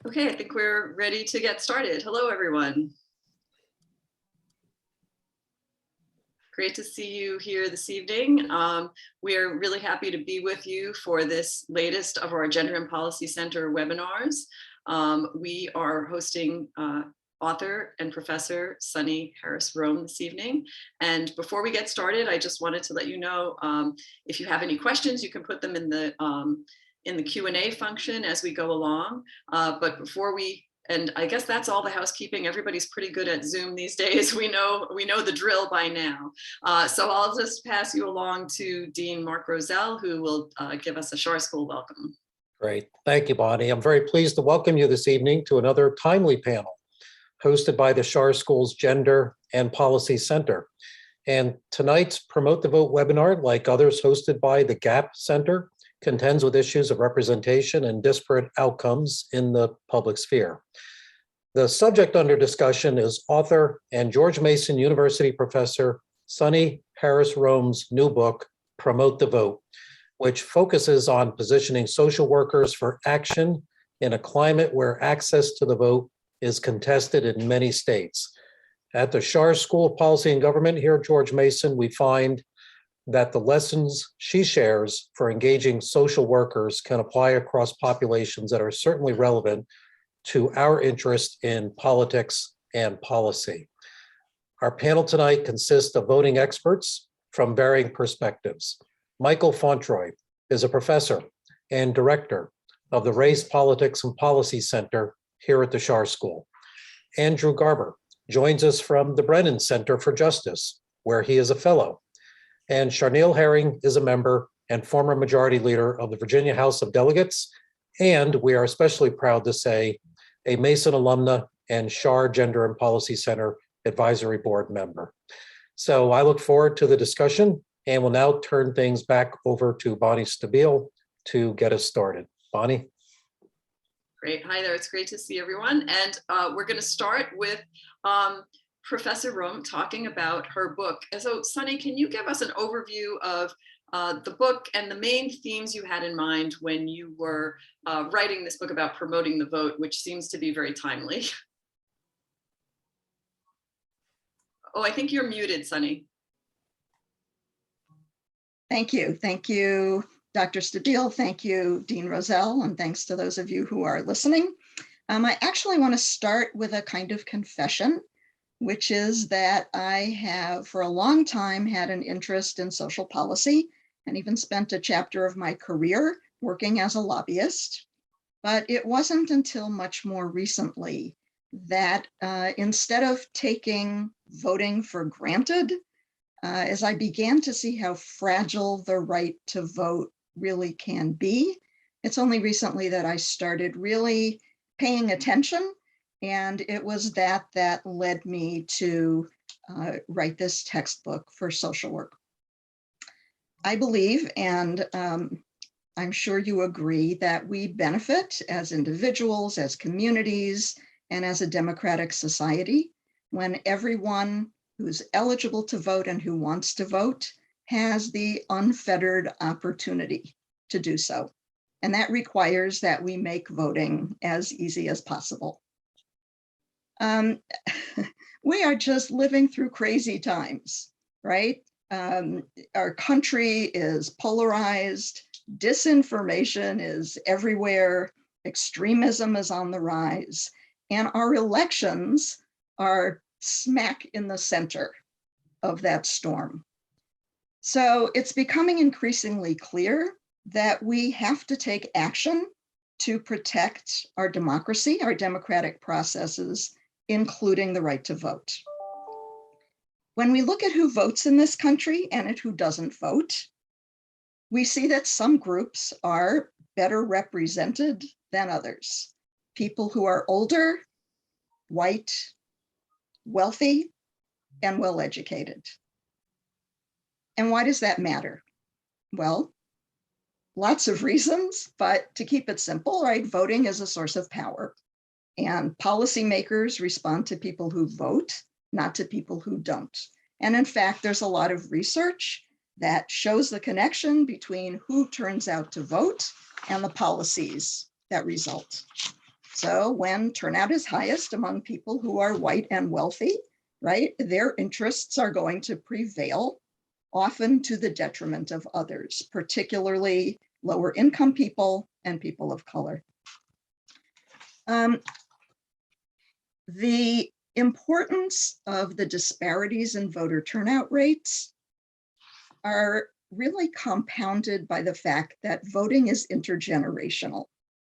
Okay, I think we're ready to get started. Hello, everyone. Great to see you here this evening. We're really happy to be with you for this latest of our Gender and Policy Center webinars. We are hosting author and professor Sunny Harris-Rome this evening. And before we get started, I just wanted to let you know, if you have any questions, you can put them in the Q&A function as we go along. But before we, and I guess that's all the housekeeping. Everybody's pretty good at Zoom these days. We know the drill by now. So I'll just pass you along to Dean Mark Roselle, who will give us a Schar School welcome. Great. Thank you, Bonnie. I'm very pleased to welcome you this evening to another timely panel hosted by the Schar School's Gender and Policy Center. And tonight's Promote the Vote webinar, like others hosted by the GAP Center, contends with issues of representation and disparate outcomes in the public sphere. The subject under discussion is author and George Mason University professor Sunny Harris-Rome's new book, Promote the Vote, which focuses on positioning social workers for action in a climate where access to the vote is contested in many states. At the Schar School of Policy and Government here at George Mason, we find that the lessons she shares for engaging social workers can apply across populations that are certainly relevant to our interest in politics and policy. Our panel tonight consists of voting experts from varying perspectives. Michael Fonterrei is a professor and director of the Race, Politics, and Policy Center here at the Schar School. Andrew Garber joins us from the Brennan Center for Justice, where he is a fellow. And Charnel Herring is a member and former majority leader of the Virginia House of Delegates. And we are especially proud to say a Mason alumna and Schar Gender and Policy Center Advisory Board member. So I look forward to the discussion and will now turn things back over to Bonnie Stabile to get us started. Bonnie. Great. Hi there. It's great to see everyone. And we're going to start with Professor Rome talking about her book. And so, Sunny, can you give us an overview of the book and the main themes you had in mind when you were writing this book about promoting the vote, which seems to be very timely? Oh, I think you're muted, Sunny. Thank you. Thank you, Dr. Stabile. Thank you, Dean Roselle, and thanks to those of you who are listening. I actually want to start with a kind of confession, which is that I have for a long time had an interest in social policy and even spent a chapter of my career working as a lobbyist. But it wasn't until much more recently that instead of taking voting for granted, as I began to see how fragile the right to vote really can be, it's only recently that I started really paying attention. And it was that led me to write this textbook for social work. I believe, and I'm sure you agree, that we benefit as individuals, as communities, and as a democratic society when everyone who's eligible to vote and who wants to vote has the unfettered opportunity to do so. And that requires that we make voting as easy as possible. We are just living through crazy times, right? Our country is polarized, disinformation is everywhere, extremism is on the rise, and our elections are smack in the center of that storm. So it's becoming increasingly clear that we have to take action to protect our democracy, our democratic processes, including the right to vote. When we look at who votes in this country and at who doesn't vote, we see that some groups are better represented than others. People who are older, white, wealthy, and well-educated. And why does that matter? Well, lots of reasons, but to keep it simple, right, voting is a source of power. And policymakers respond to people who vote, not to people who don't. And in fact, there's a lot of research that shows the connection between who turns out to vote and the policies that result. So when turnout is highest among people who are white and wealthy, right, their interests are going to prevail, often to the detriment of others, particularly lower income people and people of color. The importance of the disparities in voter turnout rates are really compounded by the fact that voting is intergenerational.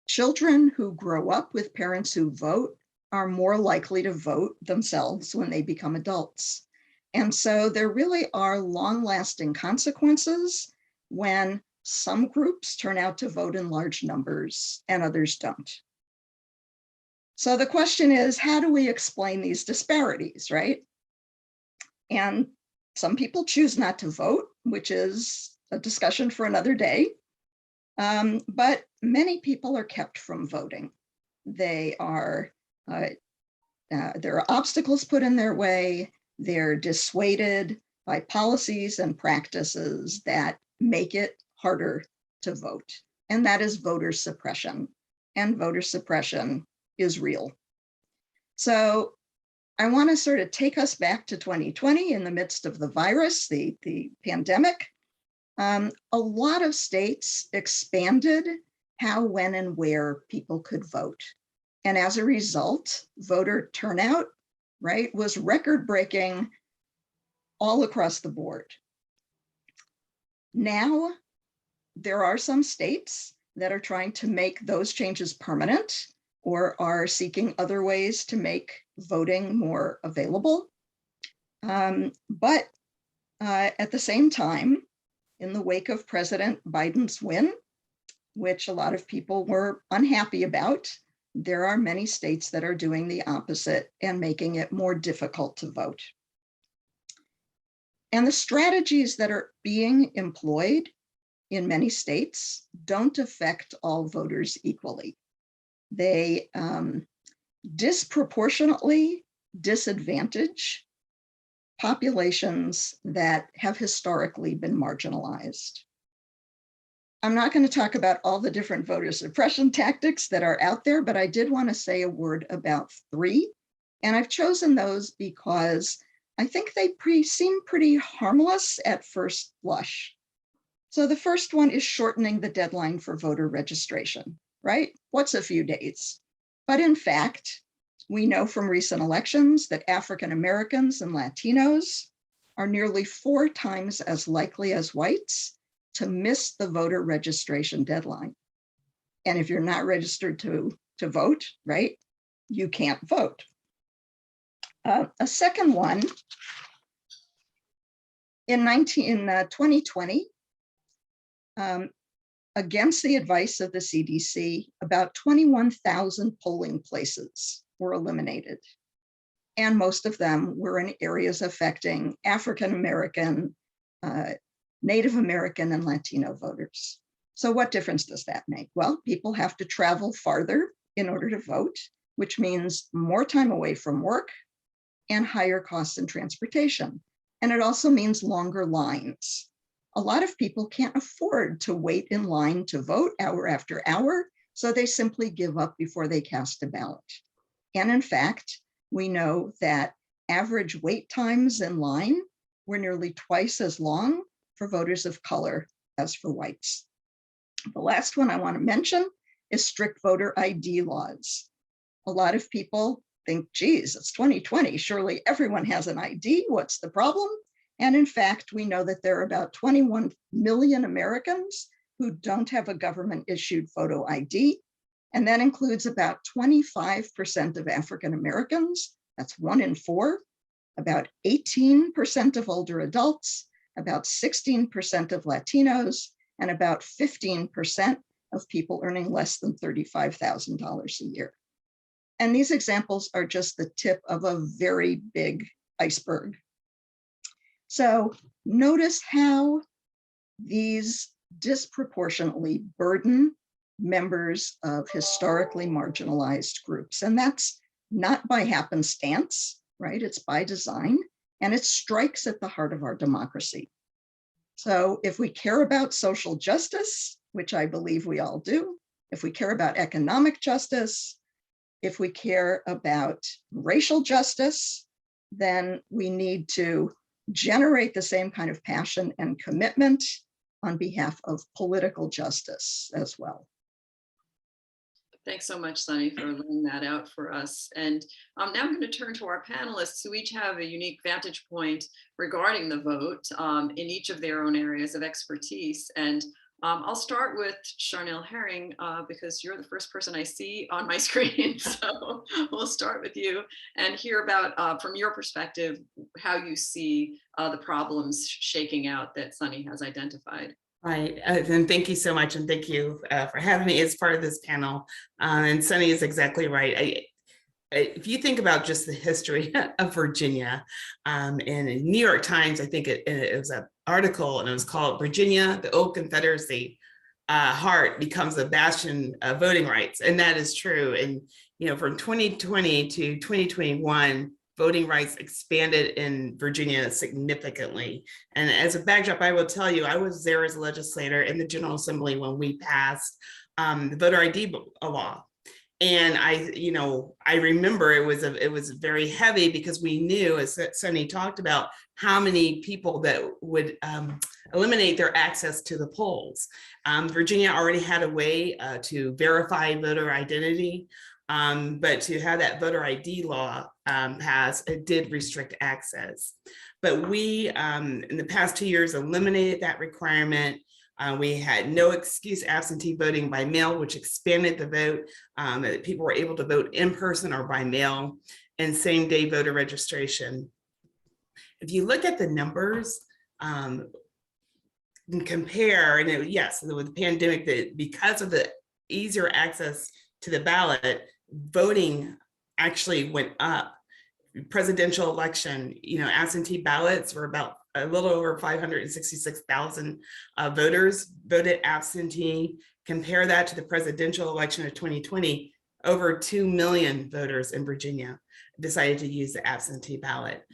Children who grow up with parents who vote are more likely to vote themselves when they become adults. And so there really are long-lasting consequences when some groups turn out to vote in large numbers and others don't. So the question is, how do we explain these disparities, right? And some people choose not to vote, which is a discussion for another day. But many people are kept from voting. There are obstacles put in their way. They're dissuaded by policies and practices that make it harder to vote. And that is voter suppression. And voter suppression is real. So I want to sort of take us back to 2020 in the midst of the virus, the pandemic. A lot of states expanded how, when, and where people could vote. And as a result, voter turnout, right, was record-breaking all across the board. Now, there are some states that are trying to make those changes permanent or are seeking other ways to make voting more available. But at the same time, in the wake of President Biden's win, which a lot of people were unhappy about, there are many states that are doing the opposite and making it more difficult to vote. And the strategies that are being employed in many states don't affect all voters equally. They disproportionately disadvantage populations that have historically been marginalized. I'm not going to talk about all the different voter suppression tactics that are out there, but I did want to say a word about 3. And I've chosen those because I think they seem pretty harmless at first blush. So the first one is shortening the deadline for voter registration, right? What's a few days? But in fact, we know from recent elections that African Americans and Latinos are nearly 4 times as likely as whites to miss the voter registration deadline. And if you're not registered to vote, right, you can't vote. A second one, in 2020, against the advice of the CDC, about 21,000 polling places were eliminated. And most of them were in areas affecting African American, Native American, and Latino voters. So what difference does that make? Well, people have to travel farther in order to vote, which means more time away from work and higher costs in transportation. And it also means longer lines. A lot of people can't afford to wait in line to vote hour after hour, so they simply give up before they cast a ballot. And in fact, we know that average wait times in line were nearly twice as long for voters of color as for whites. The last one I want to mention is strict voter ID laws. A lot of people think, geez, it's 2020, surely everyone has an ID, what's the problem? And in fact, we know that there are about 21 million Americans who don't have a government-issued photo ID, and that includes about 25% of African Americans, that's 1 in 4, about 18% of older adults, about 16% of Latinos, and about 15% of people earning less than $35,000 a year. And these examples are just the tip of a very big iceberg. So notice how these disproportionately burden members of historically marginalized groups. And that's not by happenstance, right? It's by design, and it strikes at the heart of our democracy. So if we care about social justice, which I believe we all do, if we care about economic justice, if we care about racial justice, then we need to generate the same kind of passion and commitment on behalf of political justice as well. Thanks so much, Sunny, for laying that out for us. And now I'm going to turn to our panelists who each have a unique vantage point regarding the vote in each of their own areas of expertise. And I'll start with Charnel Herring because you're the first person I see on my screen. So we'll start with you and hear about, from your perspective, how you see the problems shaking out that Sunny has identified. Right, and thank you so much, and thank you for having me as part of this panel. And Sunny is exactly right. If you think about just the history of Virginia, in the New York Times, I think it was an article, and it was called "Virginia, the Old Confederacy Heart Becomes a Bastion of Voting Rights," and that is true. And from 2020 to 2021. Voting rights expanded in Virginia significantly. And as a backdrop, I will tell you, I was there as a legislator in the General Assembly when we passed the voter ID law. And I remember it was very heavy because we knew, as Sunny talked about, how many people that would eliminate their access to the polls. Virginia already had a way to verify voter identity. But to have that voter ID law passed, it did restrict access. But we, in the past 2 years, eliminated that requirement. We had no excuse absentee voting by mail, which expanded the vote. People were able to vote in person or by mail, and same-day voter registration. If you look at the numbers, and compare, and yes, with the pandemic, that because of the easier access to the ballot, voting actually went up. Presidential election, absentee ballots were about a little over 566,000 voters voted absentee. Compare that to the presidential election of 2020, over 2 million voters in Virginia decided to use the absentee ballot.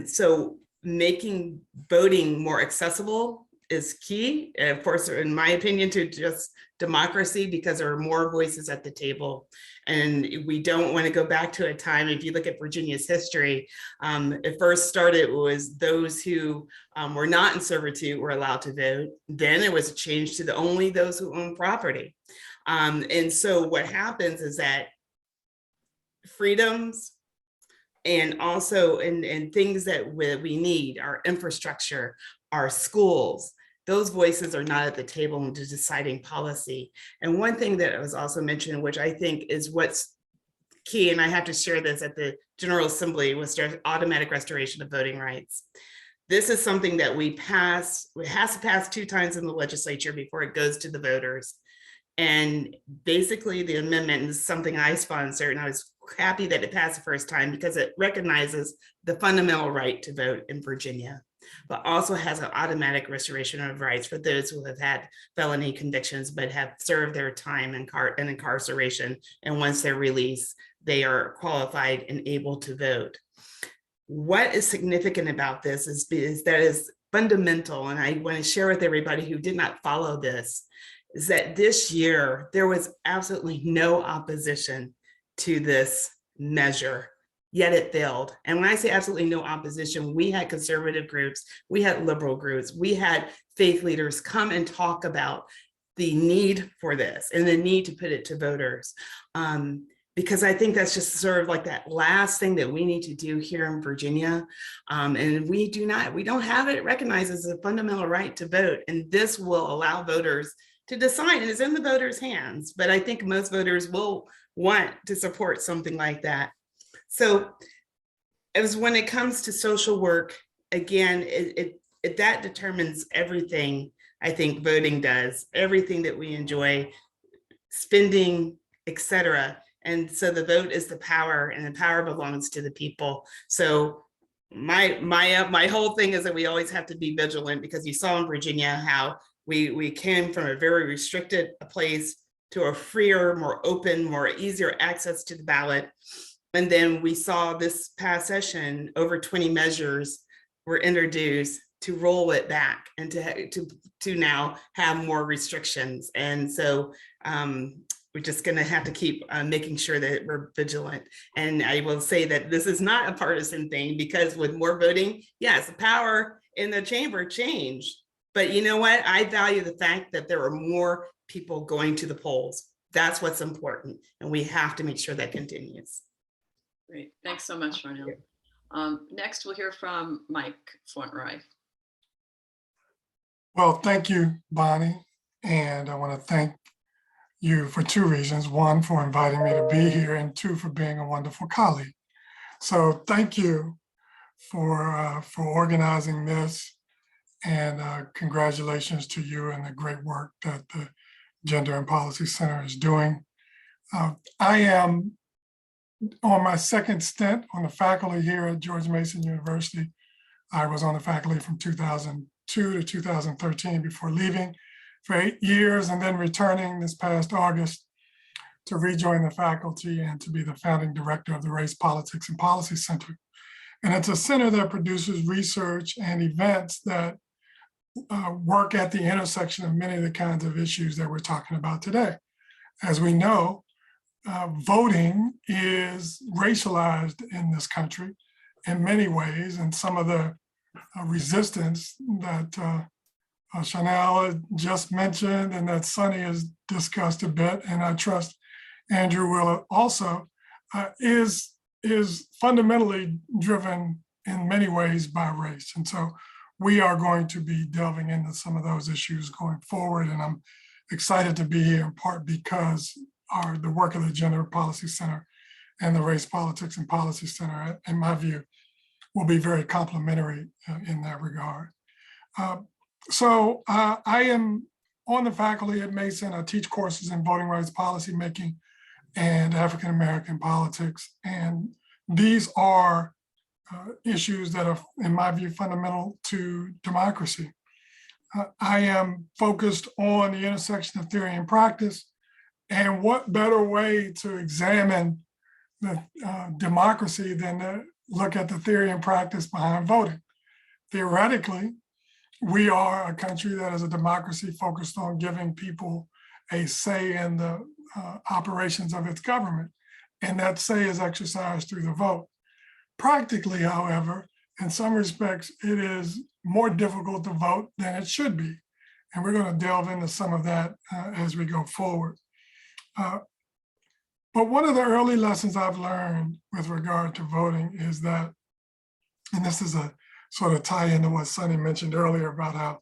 So making voting more accessible is key, and of course, in my opinion, to just democracy, because there are more voices at the table. And we don't want to go back to a time, if you look at Virginia's history, it first started was those who were not in servitude were allowed to vote. Then it was changed to only those who own property. And so what happens is that freedoms and also in things that we need, our infrastructure, our schools, those voices are not at the table in deciding policy. And one thing that was also mentioned, which I think is what's key, and I have to share this at the General Assembly, was automatic restoration of voting rights. This is something that it has to pass 2 times in the legislature before it goes to the voters. And basically the amendment is something I sponsored, and I was happy that it passed the first time because it recognizes the fundamental right to vote in Virginia, but also has an automatic restoration of rights for those who have had felony convictions but have served their time in incarceration. And once they're released, they are qualified and able to vote. What is significant about this is that is fundamental, and I want to share with everybody who did not follow this, is that this year there was absolutely no opposition to this measure, yet it failed. And when I say absolutely no opposition, we had conservative groups, we had liberal groups, we had faith leaders come and talk about the need for this and the need to put it to voters. Because I think that's just sort of like that last thing that we need to do here in Virginia. And we don't have it recognized as a fundamental right to vote. And this will allow voters to decide, and it's in the voters' hands, but I think most voters will want to support something like that. So as when it comes to social work, again, that determines everything. I think voting does, everything that we enjoy, spending, etc. And so the vote is the power, and the power belongs to the people. So my whole thing is that we always have to be vigilant, because you saw in Virginia how we came from a very restricted place to a freer, more open, more easier access to the ballot. And then we saw this past session, over 20 measures were introduced to roll it back and to now have more restrictions. And so we're just going to have to keep making sure that we're vigilant. And I will say that this is not a partisan thing, because with more voting, yes, the power in the chamber changed. But you know what? I value the fact that there are more people going to the polls. That's what's important. And we have to make sure that continues. Great. Thanks so much, Charnel. Next, we'll hear from Mike Fonterrei. Well, thank you, Bonnie. And I want to thank you for two reasons. One, for inviting me to be here, and two, for being a wonderful colleague. So thank you for organizing this, and congratulations to you and the great work that the Gender and Policy Center is doing. I am on my second stint on the faculty here at George Mason University. I was on the faculty from 2002 to 2013 before leaving for 8 years, and then returning this past August to rejoin the faculty and to be the founding director of the Race, Politics, and Policy Center. And it's a center that produces research and events that work at the intersection of many of the kinds of issues that we're talking about today. As we know, voting is racialized in this country in many ways, and some of the resistance that Chanel just mentioned and that Sunny has discussed a bit, and I trust Andrew will also, is fundamentally driven in many ways by race. And so we are going to be delving into some of those issues going forward, and I'm excited to be here in part because the work of the Gender Policy Center and the Race, Politics, and Policy Center, in my view, will be very complementary in that regard. So I am on the faculty at Mason. I teach courses in voting rights policymaking and African-American politics. And these are issues that are, in my view, fundamental to democracy. I am focused on the intersection of theory and practice. And what better way to examine the democracy than to look at the theory and practice behind voting. Theoretically, we are a country that is a democracy focused on giving people a say in the operations of its government, and that say is exercised through the vote. Practically, however, in some respects, it is more difficult to vote than it should be, and we're going to delve into some of that as we go forward. But one of the early lessons I've learned with regard to voting is that, and this is a sort of tie into what Sunny mentioned earlier about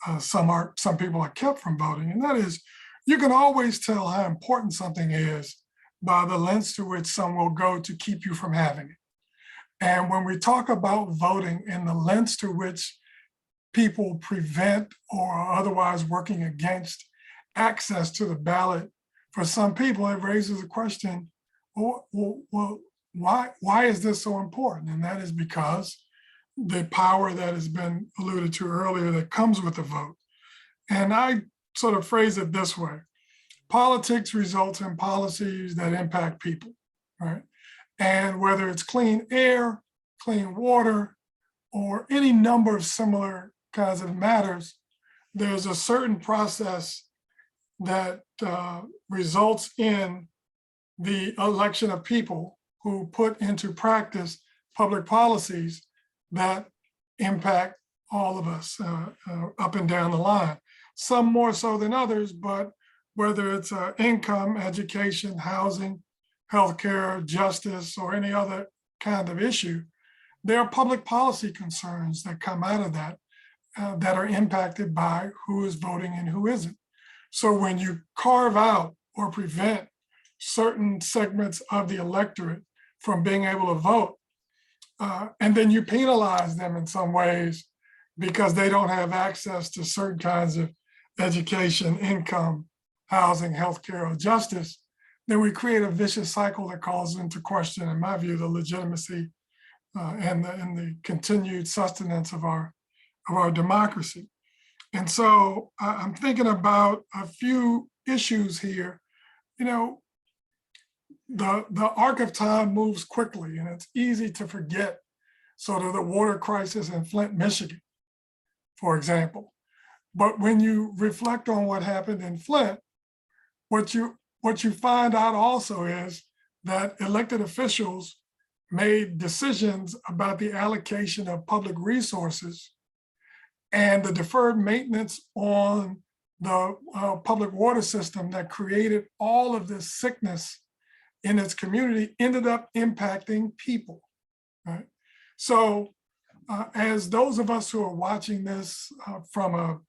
how some people are kept from voting, and that is, you can always tell how important something is by the lengths to which some will go to keep you from having it. And when we talk about voting and the lengths to which people prevent or are otherwise working against access to the ballot, for some people, it raises a question, well, why is this so important? And that is because the power that has been alluded to earlier that comes with the vote. And I sort of phrase it this way: politics results in policies that impact people, right? And whether it's clean air, clean water, or any number of similar kinds of matters, there's a certain process that results in the election of people who put into practice public policies that impact all of us up and down the line. Some more so than others, but whether it's income, education, housing, healthcare, justice, or any other kind of issue, there are public policy concerns that come out of that that are impacted by who is voting and who isn't. So when you carve out or prevent certain segments of the electorate from being able to vote, and then you penalize them in some ways because they don't have access to certain kinds of education, income, housing, healthcare, or justice, then we create a vicious cycle that calls into question, in my view, the legitimacy and the continued sustenance of our democracy. And so I'm thinking about a few issues here. You know, the arc of time moves quickly, and it's easy to forget sort of the water crisis in Flint, Michigan, for example. But when you reflect on what happened in Flint, what you what you find out also is that elected officials made decisions about the allocation of public resources and the deferred maintenance on the public water system that created all of this sickness in its community ended up impacting people, right? So as those of us who are watching this from a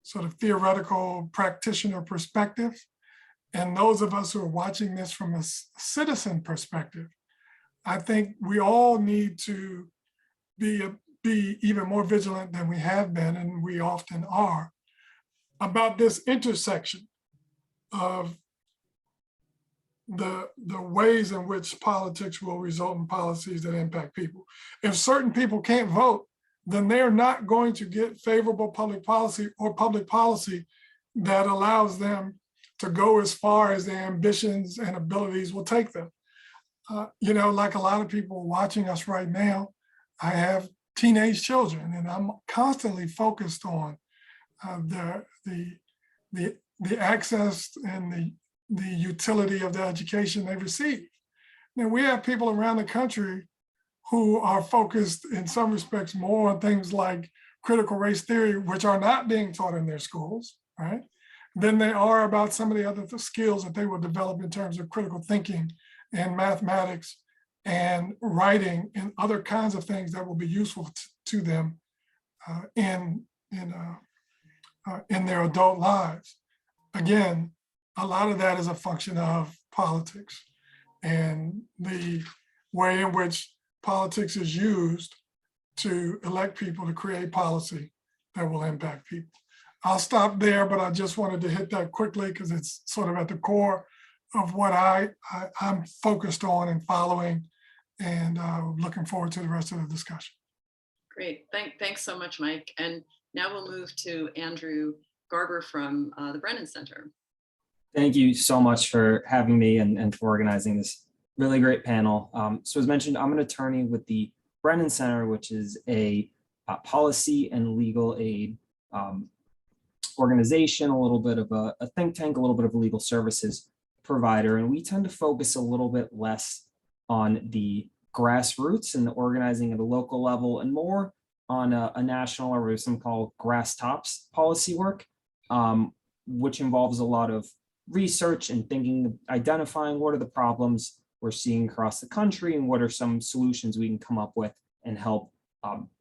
sort of theoretical practitioner perspective, and those of us who are watching this from a citizen perspective, I think we all need to be even more vigilant than we have been, and we often are, about this intersection of the ways in which politics will result in policies that impact people. If certain people can't vote, then they're not going to get favorable public policy or public policy that allows them to go as far as their ambitions and abilities will take them. You know, like a lot of people watching us right now, I have teenage children, and I'm constantly focused on the access and the utility of the education they receive. Now, we have people around the country who are focused in some respects more on things like critical race theory, which are not being taught in their schools, right? Than they are about some of the other skills that they will develop in terms of critical thinking and mathematics and writing and other kinds of things that will be useful to them in their adult lives. Again, a lot of that is a function of politics and the way in which politics is used to elect people to create policy that will impact people. I'll stop there, but I just wanted to hit that quickly because it's sort of at the core of what I'm focused on and following, and looking forward to the rest of the discussion. Great, thanks so much, Mike. And now we'll move to Andrew Garber from the Brennan Center. Thank you so much for having me and for organizing this really great panel. So as mentioned, I'm an attorney with the Brennan Center, which is a policy and legal aid organization, a little bit of a think tank, a little bit of a legal services provider. And we tend to focus a little bit less on the grassroots and the organizing at a local level and more on a national or some called grass tops policy work, which involves a lot of research and thinking, identifying what are the problems we're seeing across the country and what are some solutions we can come up with and help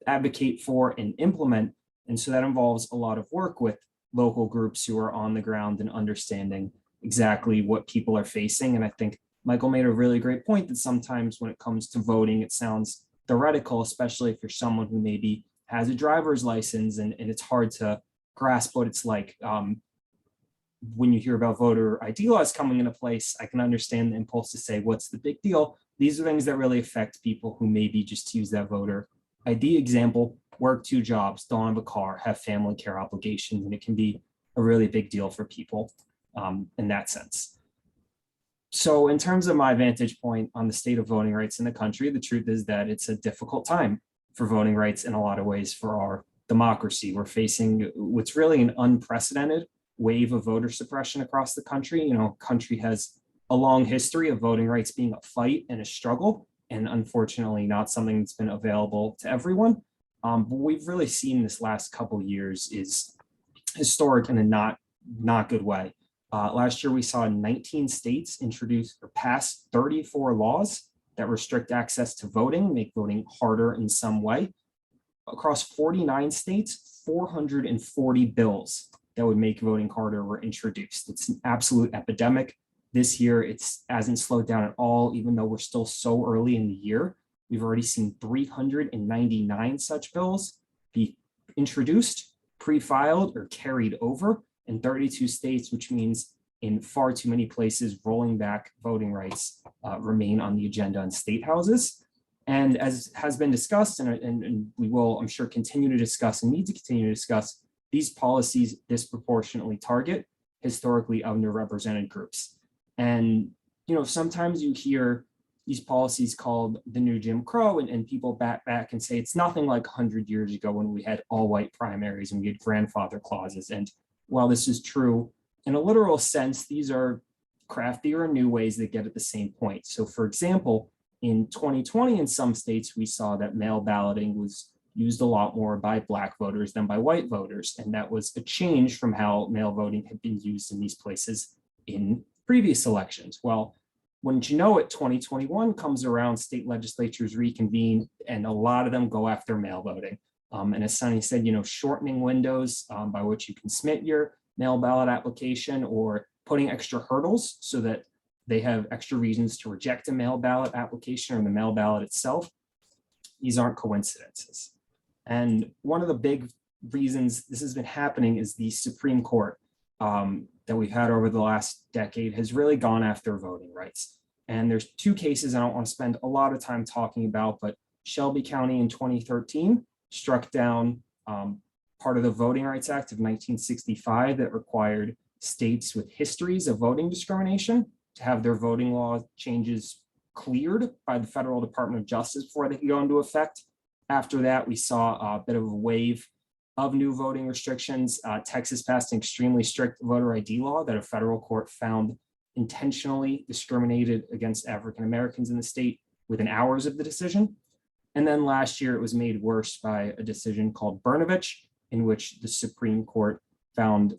advocate for and implement. And so that involves a lot of work with local groups who are on the ground and understanding exactly what people are facing. And I think Michael made a really great point that sometimes when it comes to voting, it sounds theoretical, especially if you're someone who maybe has a driver's license and it's hard to grasp what it's like. When you hear about voter ID laws coming into place, I can understand the impulse to say, what's the big deal? These are things that really affect people who maybe, just to use that voter ID example, work 2 jobs, don't have a car, have family care obligations, and it can be a really big deal for people in that sense. So in terms of my vantage point on the state of voting rights in the country, the truth is that it's a difficult time for voting rights in a lot of ways for our democracy. We're facing what's really an unprecedented wave of voter suppression across the country. You know, country has a long history of voting rights being a fight and a struggle, and unfortunately not something that's been available to everyone. But we've really seen this last couple of years is historic in a not good way. Last year, we saw 19 states introduce or pass 34 laws that restrict access to voting, make voting harder in some way. Across 49 states, 440 bills that would make voting harder were introduced. It's an absolute epidemic. This year, it hasn't slowed down at all, even though we're still so early in the year. We've already seen 399 such bills be introduced, pre-filed, or carried over in 32 states, which means in far too many places, rolling back voting rights remain on the agenda in state houses. And as has been discussed, and we will, I'm sure, continue to discuss and need to continue to discuss, these policies disproportionately target historically underrepresented groups. And, you know, sometimes you hear these policies called the new Jim Crow, and people back and say it's nothing like 100 years ago when we had all white primaries and we had grandfather clauses. And while this is true in a literal sense, these are craftier and new ways that get at the same point. So for example, in 2020, in some states, we saw that mail balloting was used a lot more by Black voters than by white voters. And that was a change from how mail voting had been used in these places in previous elections. Well, wouldn't you know it, 2021 comes around, state legislatures reconvene, and a lot of them go after mail voting. And as Sunny said, shortening windows by which you can submit your mail ballot application, or putting extra hurdles so that they have extra reasons to reject a mail ballot application or the mail ballot itself. These aren't coincidences. And one of the big reasons this has been happening is the Supreme Court that we've had over the last decade has really gone after voting rights. And there's two cases I don't want to spend a lot of time talking about, but Shelby County in 2013 struck down part of the Voting Rights Act of 1965 that required states with histories of voting discrimination to have their voting law changes cleared by the Federal Department of Justice before they could go into effect. After that, we saw a bit of a wave of new voting restrictions. Texas passed an extremely strict voter ID law that a federal court found intentionally discriminated against African Americans in the state within hours of the decision. And then last year, it was made worse by a decision called Brnovich, in which the Supreme Court found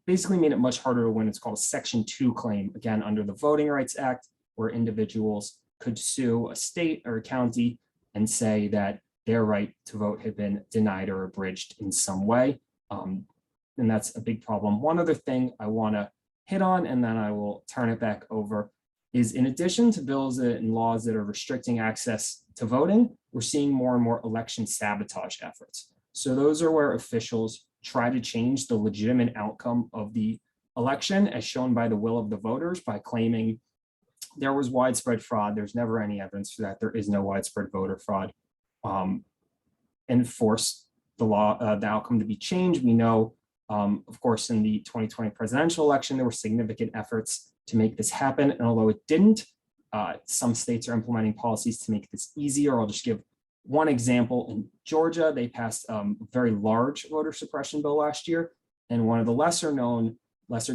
basically made it much harder to win. It's called a Section 2 claim, again, under the Voting Rights Act, where individuals could sue a state or a county and say that their right to vote had been denied or abridged in some way. And that's a big problem. One other thing I want to hit on, and then I will turn it back over, is in addition to bills and laws that are restricting access to voting, we're seeing more and more election sabotage efforts. So those are where officials try to change the legitimate outcome of the election as shown by the will of the voters by claiming there was widespread fraud. There's never any evidence for that. There is no widespread voter fraud, and force the law, the outcome to be changed. We know, of course, in the 2020 presidential election, there were significant efforts to make this happen. And although it didn't, some states are implementing policies to make this easier. I'll just give one example. In Georgia, they passed a very large voter suppression bill last year. And one of the lesser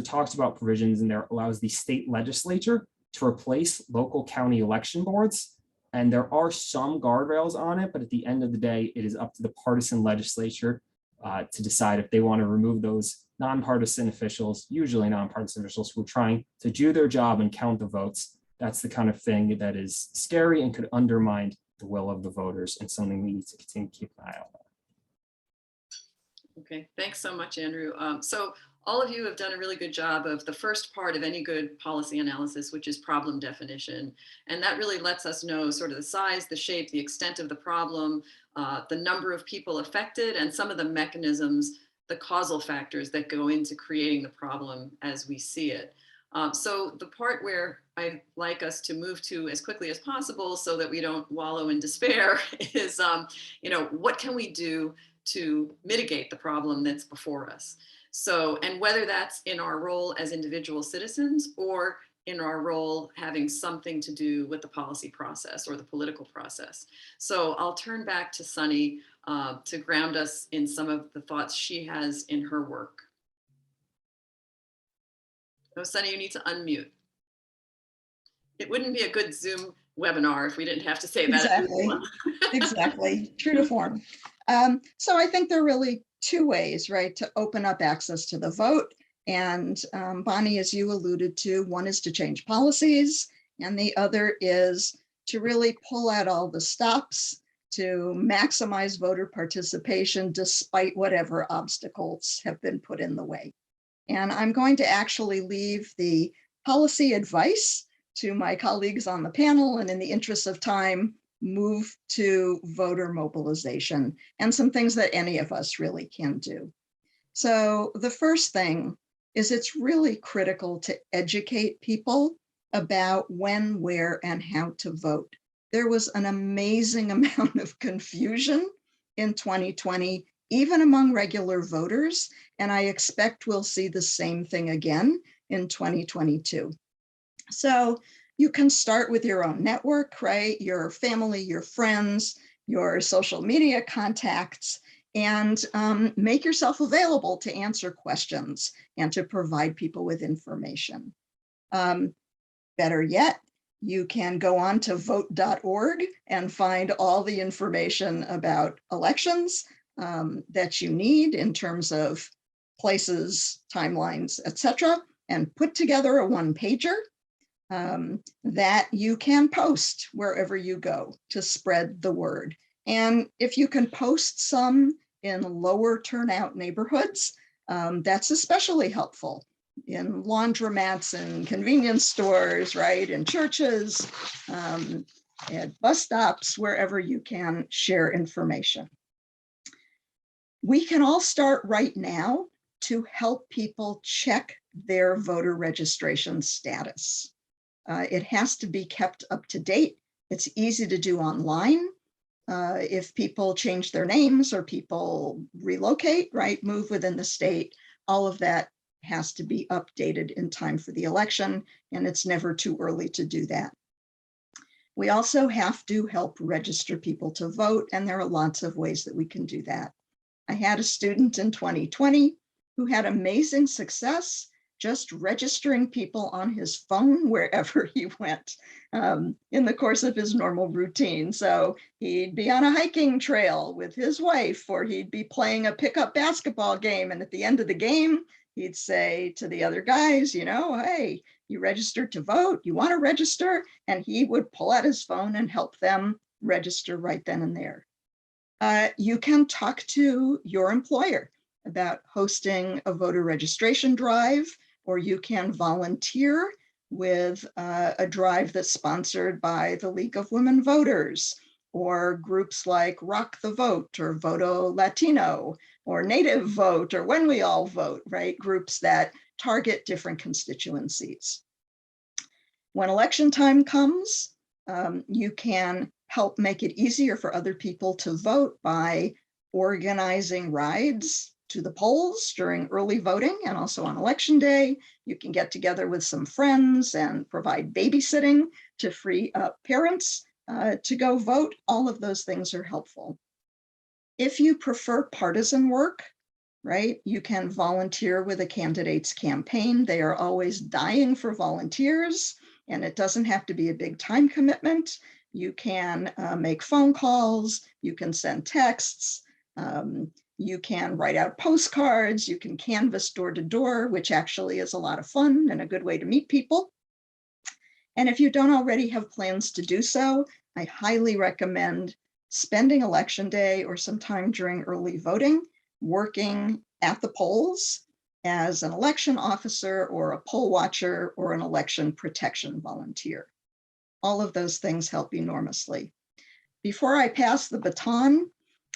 talked about provisions in there allows the state legislature to replace local county election boards. And there are some guardrails on it, but at the end of the day, it is up to the partisan legislature to decide if they want to remove those nonpartisan officials, usually nonpartisan officials who are trying to do their job and count the votes. That's the kind of thing that is scary and could undermine the will of the voters, and something we need to continue to keep an eye on. Okay, thanks so much, Andrew. So all of you have done a really good job of the first part of any good policy analysis, which is problem definition. And that really lets us know sort of the size, the shape, the extent of the problem, the number of people affected, and some of the mechanisms, the causal factors that go into creating the problem as we see it. So the part where I'd like us to move to as quickly as possible so that we don't wallow in despair is, what can we do to mitigate the problem that's before us? So, and whether that's in our role as individual citizens or in our role having something to do with the policy process or the political process. So I'll turn back to Sunny to ground us in some of the thoughts she has in her work. Oh, Sunny, you need to unmute. It wouldn't be a good Zoom webinar if we didn't have to say that. Exactly, exactly, true to form. So I think there are really two ways, right, to open up access to the vote. And Bonnie, as you alluded to, one is to change policies, and the other is to really pull out all the stops to maximize voter participation despite whatever obstacles have been put in the way. And I'm going to actually leave the policy advice to my colleagues on the panel, and in the interest of time, move to voter mobilization and some things that any of us really can do. So the first thing is it's really critical to educate people about when, where, and how to vote. There was an amazing amount of confusion in 2020, even among regular voters, and I expect we'll see the same thing again in 2022. So you can start with your own network, right? Your family, your friends, your social media contacts, and make yourself available to answer questions and to provide people with information. Better yet, you can go on to vote.org and find all the information about elections that you need in terms of places, timelines, etc., and put together a one-pager that you can post wherever you go to spread the word. And if you can post some in lower turnout neighborhoods, that's especially helpful. In laundromats and convenience stores, right? In churches, at bus stops, wherever you can share information. We can all start right now to help people check their voter registration status. It has to be kept up to date. It's easy to do online. If people change their names or people relocate, right, move within the state, all of that has to be updated in time for the election, and it's never too early to do that. We also have to help register people to vote, and there are lots of ways that we can do that. I had a student in 2020 who had amazing success just registering people on his phone wherever he went in the course of his normal routine. So he'd be on a hiking trail with his wife, or he'd be playing a pickup basketball game. And at the end of the game, he'd say to the other guys, you know, hey, you registered to vote, you want to register? And he would pull out his phone and help them register right then and there. You can talk to your employer about hosting a voter registration drive, or you can volunteer with a drive that's sponsored by the League of Women Voters, or groups like Rock the Vote, or Voto Latino, or Native Vote, or When We All Vote, right? Groups that target different constituencies. When election time comes, you can help make it easier for other people to vote by organizing rides to the polls during early voting and also on election day. You can get together with some friends and provide babysitting to free up parents to go vote. All of those things are helpful. If you prefer partisan work, right, you can volunteer with a candidate's campaign. They are always dying for volunteers, and it doesn't have to be a big time commitment. You can make phone calls, you can send texts, you can write out postcards, you can canvass door to door, which actually is a lot of fun and a good way to meet people. And if you don't already have plans to do so, I highly recommend spending election day or sometime during early voting, working at the polls as an election officer or a poll watcher or an election protection volunteer. All of those things help enormously. Before I pass the baton,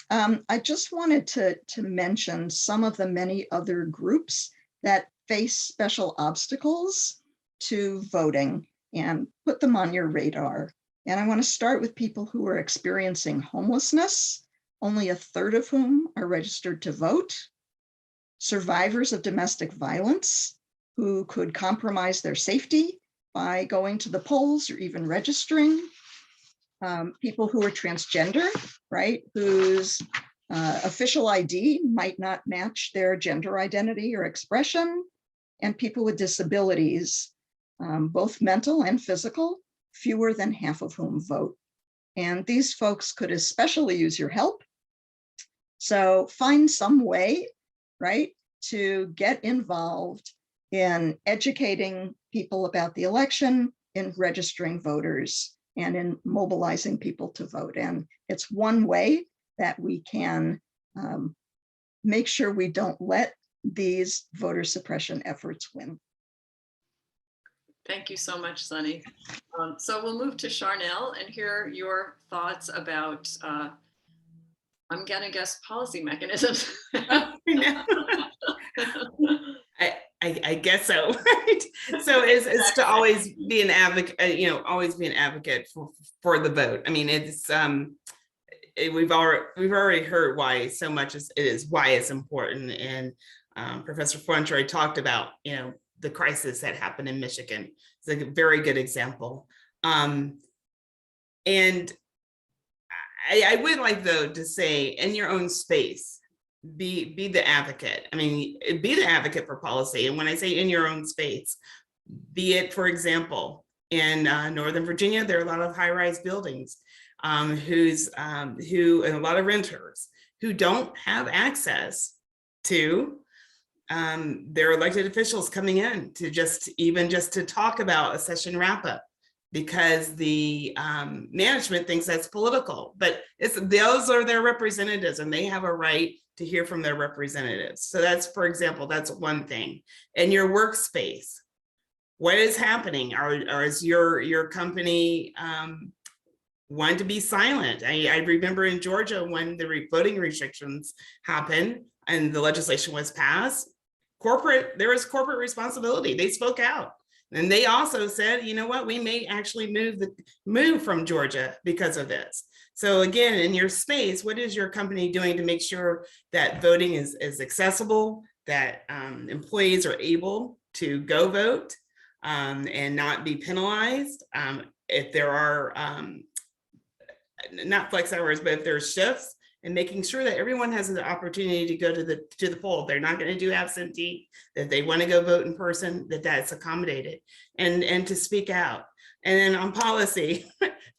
I just wanted to mention some of the many other groups that face special obstacles to voting and put them on your radar. And I want to start with people who are experiencing homelessness, only 1/3 of whom are registered to vote, survivors of domestic violence who could compromise their safety by going to the polls or even registering, people who are transgender, right, whose official ID might not match their gender identity or expression, and people with disabilities, both mental and physical, fewer than half of whom vote. And these folks could especially use your help. So find some way, right, to get involved in educating people about the election, in registering voters, and in mobilizing people to vote. And it's one way that we can make sure we don't let these voter suppression efforts win. Thank you so much, Sunny. So we'll move to Charnel and hear your thoughts about, I'm gonna guess, policy mechanisms. I guess so, right? So it's to always be an advocate, always be an advocate for the vote. I mean, it's we've already heard why so much why it's important, and Professor Fonterrei talked about the crisis that happened in Michigan. It's a very good example, and I would like though to say, in your own space, be the advocate. I mean, be the advocate for policy. And when I say in your own space, Be it, for example, in Northern Virginia, there are a lot of high-rise buildings who and a lot of renters who don't have access to their elected officials coming in to just to talk about a session wrap-up, because the management thinks that's political, but those are their representatives and they have a right to hear from their representatives. So that's, for example, that's one thing. In your workspace, what is happening? Is your company want to be silent? I remember in Georgia when the voting restrictions happened and the legislation was passed, there was corporate responsibility. They spoke out. And they also said, you know what, we may actually move from Georgia because of this. So again, in your space, what is your company doing to make sure that voting is accessible, that employees are able to go vote and not be penalized? If there are not flex hours, but if there's shifts, and making sure that everyone has the opportunity to go to the poll. They're not going to do absentee, that they want to go vote in person, that's accommodated, and to speak out. And then on policy,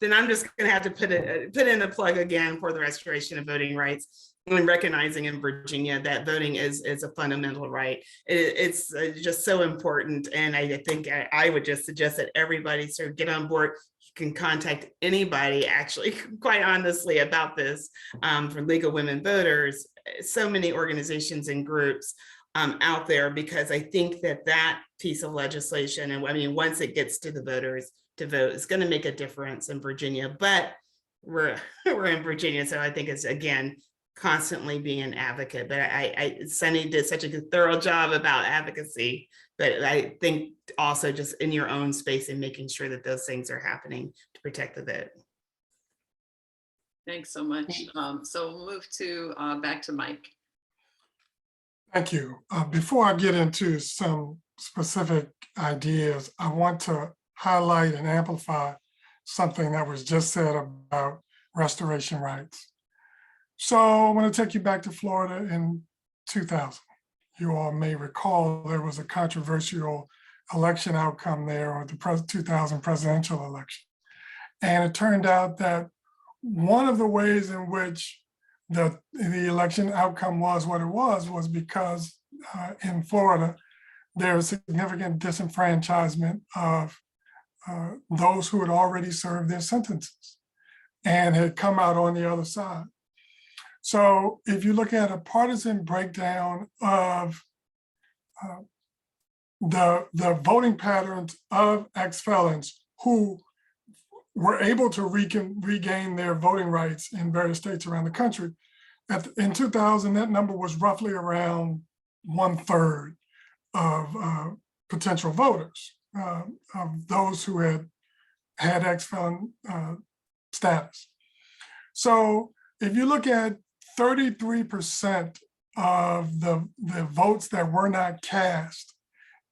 then I'm just going to have to put in a plug again for the restoration of voting rights, and recognizing in Virginia that voting is a fundamental right. It's just so important. And I think I would just suggest that everybody sort of get on board. You can contact anybody, actually, quite honestly, about this, for League of Women Voters, so many organizations and groups out there, because I think that piece of legislation, and I mean, once it gets to the voters to vote, it's going to make a difference in Virginia. But we're in Virginia, so I think it's, again, constantly being an advocate. But Sunny did such a good, thorough job about advocacy, but I think also just in your own space and making sure that those things are happening to protect the vote. Thanks so much. So we'll move to back to Mike. Thank you. Before I get into some specific ideas, I want to highlight and amplify something that was just said about restoration rights. So I want to take you back to Florida in 2000. You all may recall there was a controversial election outcome there, or the 2000 presidential election. And it turned out that one of the ways in which the election outcome was what it was because in Florida, there was significant disenfranchisement of those who had already served their sentences and had come out on the other side. So if you look at a partisan breakdown of the voting patterns of ex-felons who were able to regain their voting rights in various states around the country, in 2000, that number was roughly around 1/3 of potential voters, of those who had ex-felon status. So if you look at 33% of the votes that were not cast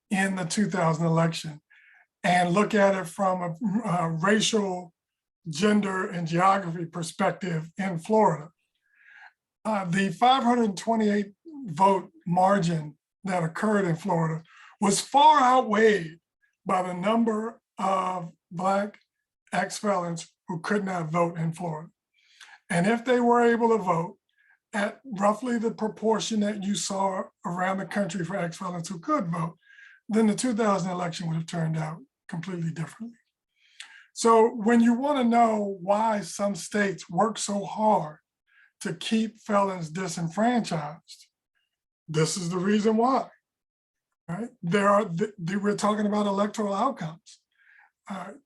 in the 2000 election, and look at it from a racial, gender, and geography perspective in Florida, the 528 vote margin that occurred in Florida was far outweighed by the number of Black ex-felons who could not vote in Florida. And if they were able to vote at roughly the proportion that you saw around the country for ex-felons who could vote, then the 2000 election would have turned out completely differently. So when you want to know why some states work so hard to keep felons disenfranchised, this is the reason why. Right? We're talking about electoral outcomes.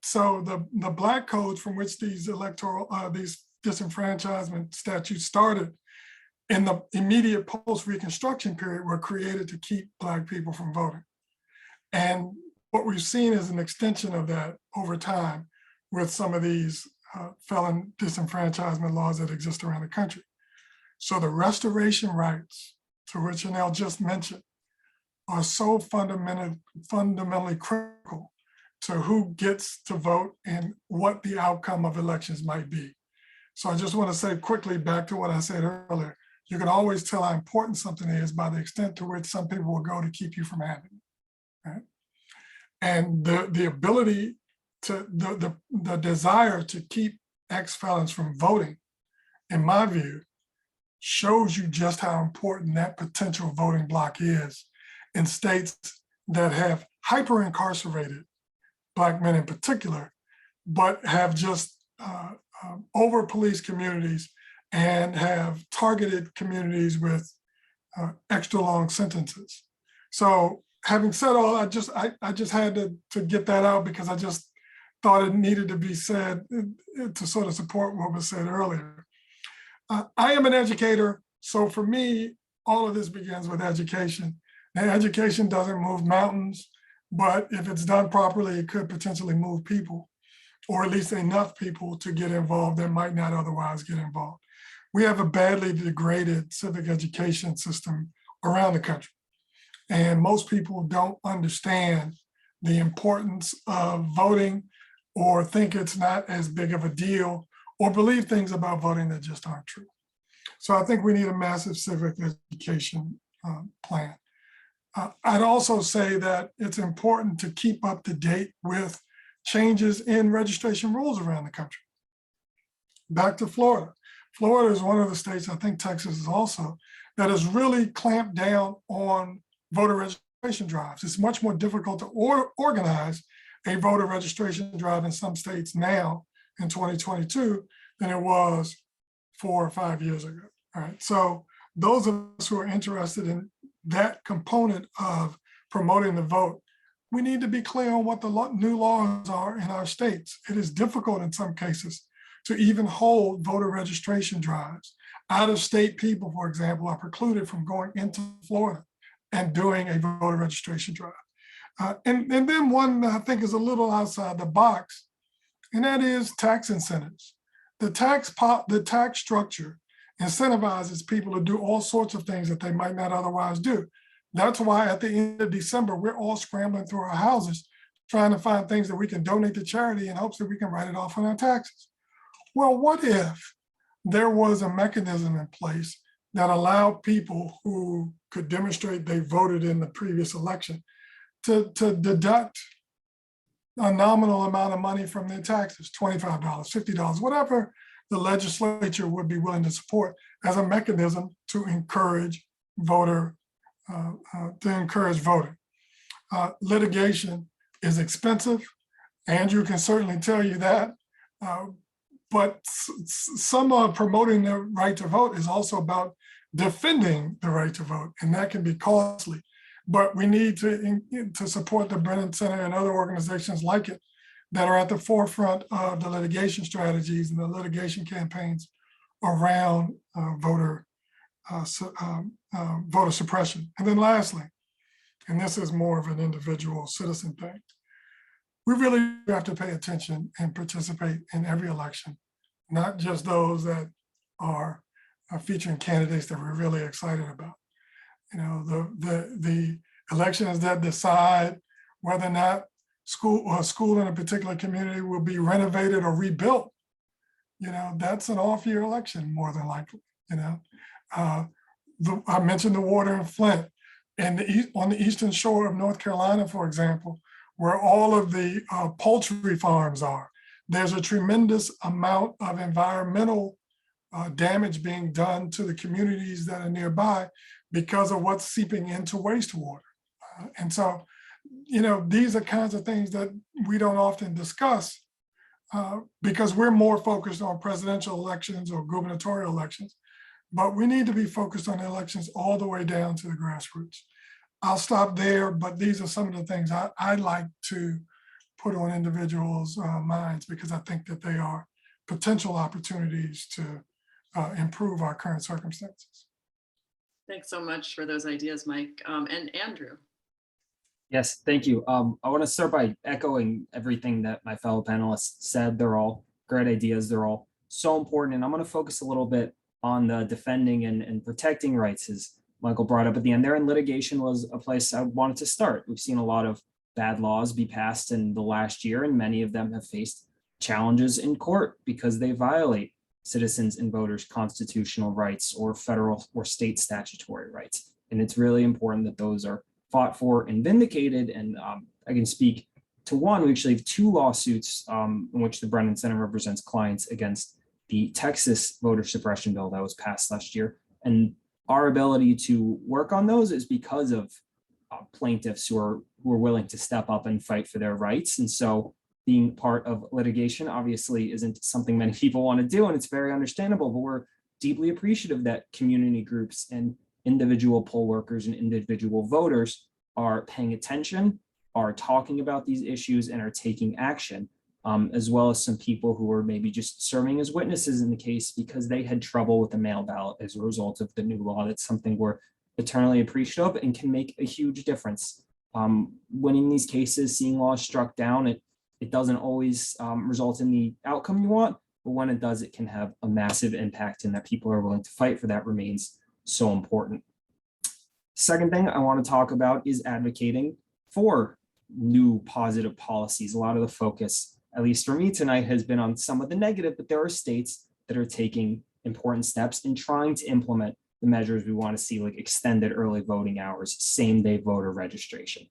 So the Black codes from which these disenfranchisement statutes started in the immediate post-Reconstruction period were created to keep Black people from voting. And what we've seen is an extension of that over time with some of these felon disenfranchisement laws that exist around the country. So the restoration rights, to which Janelle just mentioned, are so fundamentally critical to who gets to vote and what the outcome of elections might be. So I just want to say quickly back to what I said earlier, you can always tell how important something is by the extent to which some people will go to keep you from having it, right? And the ability to, the desire to keep ex-felons from voting, in my view, shows you just how important that potential voting block is in states that have hyper-incarcerated Black men in particular, but have just over-policed communities and have targeted communities with extra long sentences. So having said all, I just had to get that out because I just thought it needed to be said to sort of support what was said earlier. I am an educator, so for me, all of this begins with education. Now, education doesn't move mountains, but if it's done properly, it could potentially move people, or at least enough people to get involved that might not otherwise get involved. We have a badly degraded civic education system around the country. And most people don't understand the importance of voting, or think it's not as big of a deal, or believe things about voting that just aren't true. So I think we need a massive civic education plan. I'd also say that it's important to keep up to date with changes in registration rules around the country. Back to Florida. Florida is one of the states, I think Texas is also, that has really clamped down on voter registration drives. It's much more difficult to organize a voter registration drive in some states now in 2022 than it was 4 or 5 years ago. All right. So those of us who are interested in that component of promoting the vote, we need to be clear on what the new laws are in our states. It is difficult in some cases to even hold voter registration drives. Out-of-state people, for example, are precluded from going into Florida and doing a voter registration drive. And then one that I think is a little outside the box, and that is tax incentives. The tax structure incentivizes people to do all sorts of things that they might not otherwise do. That's why at the end of December, we're all scrambling through our houses, trying to find things that we can donate to charity in hopes that we can write it off on our taxes. Well, what if there was a mechanism in place that allowed people who could demonstrate they voted in the previous election to deduct a nominal amount of money from their taxes, $25, $50, whatever the legislature would be willing to support as a mechanism to encourage voting. Litigation is expensive. Andrew can certainly tell you that. But some of promoting the right to vote is also about defending the right to vote, and that can be costly. But we need to support the Brennan Center and other organizations like it that are at the forefront of the litigation strategies and the litigation campaigns around voter suppression. And then lastly, and this is more of an individual citizen thing, we really have to pay attention and participate in every election, not just those that are featuring candidates that we're really excited about. You know, the elections that decide whether or not school in a particular community will be renovated or rebuilt, you know, that's an off-year election more than likely. You know, I mentioned the water in Flint, and on the eastern shore of North Carolina, for example, where all of the poultry farms are, there's a tremendous amount of environmental damage being done to the communities that are nearby because of what's seeping into wastewater. And so, you know, these are kinds of things that we don't often discuss because we're more focused on presidential elections or gubernatorial elections, but we need to be focused on the elections all the way down to the grassroots. I'll stop there, but these are some of the things I'd like to put on individuals' minds because I think that they are potential opportunities to improve our current circumstances. Thanks so much for those ideas, Mike. And Andrew. Yes, thank you. I want to start by echoing everything that my fellow panelists said. They're all great ideas. They're all so important. And I'm going to focus a little bit on the defending and protecting rights, as Michael brought up at the end there. And litigation was a place I wanted to start. We've seen a lot of bad laws be passed in the last year, and many of them have faced challenges in court because they violate citizens and voters' constitutional rights or federal or state statutory rights. And it's really important that those are fought for and vindicated. And I can speak to one, we actually have two lawsuits in which the Brennan Center represents clients against the Texas voter suppression bill that was passed last year. And our ability to work on those is because of plaintiffs who are willing to step up and fight for their rights. And so being part of litigation obviously isn't something many people want to do, and it's very understandable, but we're deeply appreciative that community groups and individual poll workers and individual voters are paying attention, are talking about these issues, and are taking action, as well as some people who are maybe just serving as witnesses in the case because they had trouble with the mail ballot as a result of the new law. That's something we're eternally appreciative and can make a huge difference. Winning these cases, seeing laws struck down, it doesn't always result in the outcome you want, but when it does, it can have a massive impact, and that people are willing to fight for that remains so important. Second thing I want to talk about is advocating for new positive policies. A lot of the focus, at least for me tonight, has been on some of the negative, but there are states that are taking important steps in trying to implement the measures we want to see, like extended early voting hours, same-day voter registration.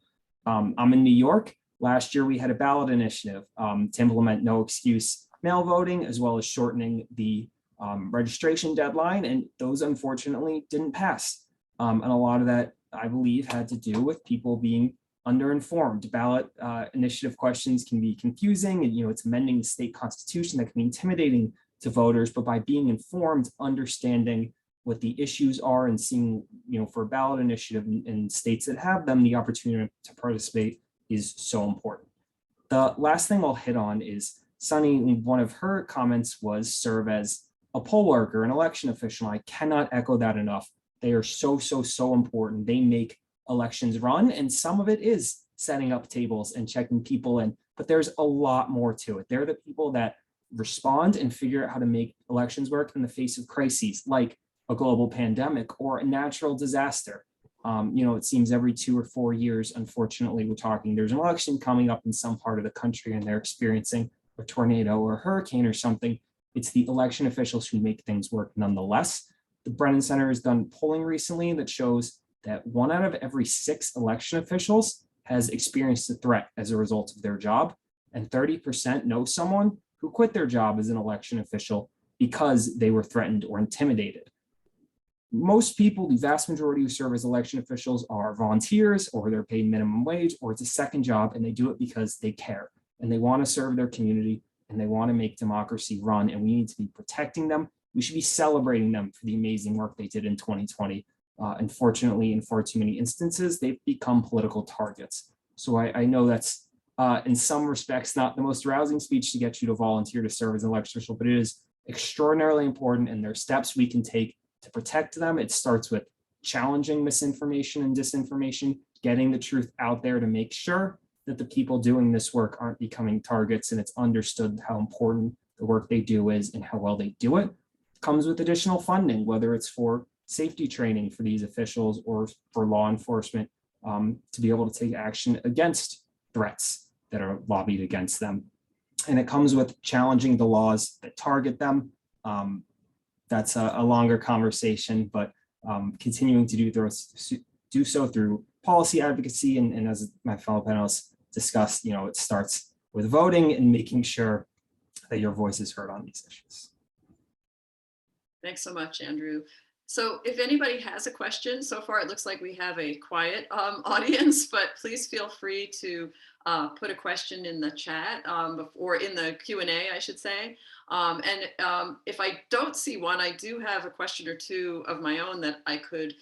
I'm in New York. Last year, we had a ballot initiative to implement no excuse mail voting, as well as shortening the registration deadline, and those unfortunately didn't pass. And a lot of that, I believe, had to do with people being underinformed. Ballot initiative questions can be confusing, and it's amending the state constitution that can be intimidating to voters, but by being informed, understanding what the issues are, and seeing, for a ballot initiative in states that have them, the opportunity to participate is so important. The last thing I'll hit on is Sunny, one of her comments was serve as a poll worker, an election official. I cannot echo that enough. They are so important. They make elections run, and some of it is setting up tables and checking people in, but there's a lot more to it. They're the people that respond and figure out how to make elections work in the face of crises like a global pandemic or a natural disaster. It seems every 2 or 4 years, unfortunately, there's an election coming up in some part of the country and they're experiencing a tornado or a hurricane or something. It's the election officials who make things work nonetheless. The Brennan Center has done polling recently that shows that 1 out of every 6 election officials has experienced a threat as a result of their job, and 30% know someone who quit their job as an election official because they were threatened or intimidated. Most people, the vast majority who serve as election officials, are volunteers, or they're paid minimum wage, or it's a second job, and they do it because they care and they want to serve their community and they want to make democracy run, and we need to be protecting them. We should be celebrating them for the amazing work they did in 2020. Unfortunately, in far too many instances, they've become political targets. So I know that's in some respects not the most rousing speech to get you to volunteer to serve as an election official, but it is extraordinarily important, and there are steps we can take to protect them. It starts with challenging misinformation and disinformation, getting the truth out there to make sure that the people doing this work aren't becoming targets, and it's understood how important the work they do is and how well they do it. It comes with additional funding, whether it's for safety training for these officials or for law enforcement, to be able to take action against threats that are lobbied against them. And it comes with challenging the laws that target them. That's a longer conversation, but continuing to do so through policy advocacy, and as my fellow panelists discussed, it starts with voting and making sure that your voice is heard on these issues. Thanks so much, Andrew. So if anybody has a question, so far it looks like we have a quiet audience, but please feel free to put a question in the chat or in the Q&A, I should say. If I don't see one, I do have a question or two of my own that I could